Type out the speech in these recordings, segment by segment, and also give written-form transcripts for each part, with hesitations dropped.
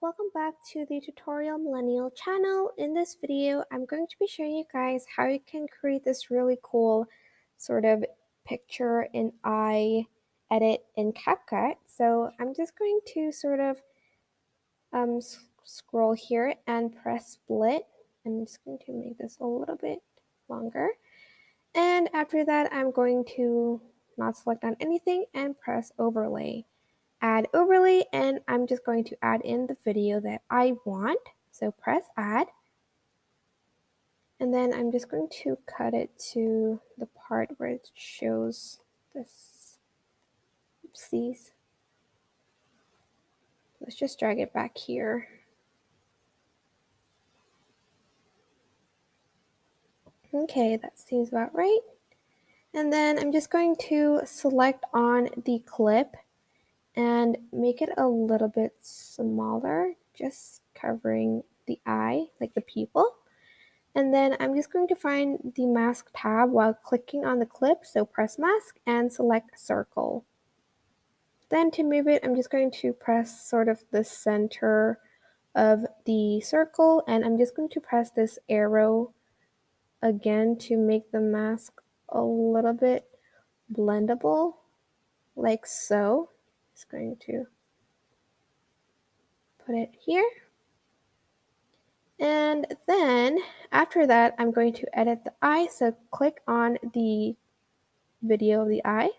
welcome back to the Tutorial Millennial channel. In this video, I'm going to be showing you guys how you can create this really cool sort of picture in eye edit in CapCut. So I'm just going to sort of scroll here and press split. I'm just going to make this a little bit longer. And after that, I'm going to not select on anything and press overlay. Add overlay, and I'm just going to add in the video that I want. So press add. And then I'm just going to cut it to the part where it shows this. Oopsies. Let's just drag it back here. Okay, that seems about right. And then I'm just going to select on the clip and make it a little bit smaller, just covering the eye, like the pupil. And then I'm just going to find the mask tab while clicking on the clip. So press mask and select circle. Then to move it, I'm just going to press sort of the center of the circle, and I'm just going to press this arrow again to make the mask a little bit blendable, like so. Just going to put it here. And then after that, I'm going to edit the eye. So click on the video of the eye.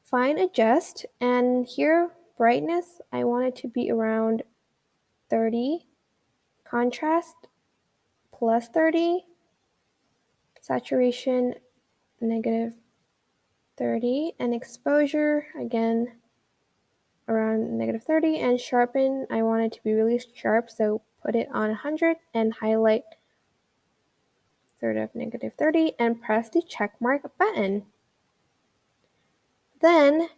Find adjust, and here brightness, I want it to be around 30. Contrast plus 30. Saturation negative 30. And exposure, again, around negative 30. And sharpen, I want it to be really sharp, so put it on 100 and highlight sort of negative 30 and press the check mark button. Then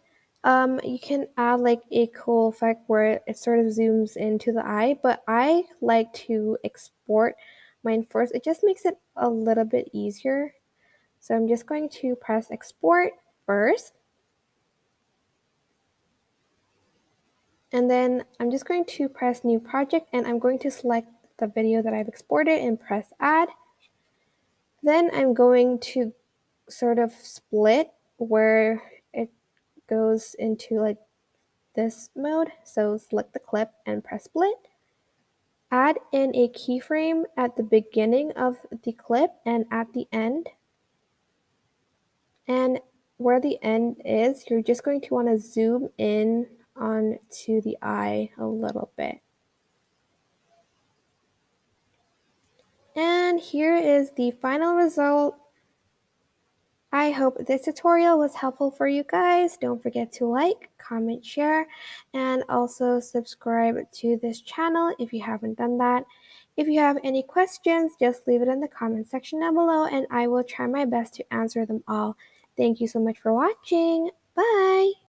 you can add like a cool effect where it sort of zooms into the eye, but I like to export mine first. It just makes it a little bit easier. So I'm just going to press export first. And then I'm just going to press new project, and I'm going to select the video that I've exported and press add. Then I'm going to sort of split where it goes into like this mode. So select the clip and press split. Add in a keyframe at the beginning of the clip and at the end. And where the end is, you're just going to want to zoom in onto the eye a little bit. And here is the final result. I hope this tutorial was helpful for you guys. Don't forget to like, comment, share, and also subscribe to this channel if you haven't done that. If you have any questions, just leave it in the comment section down below and I will try my best to answer them all. Thank you so much for watching. Bye!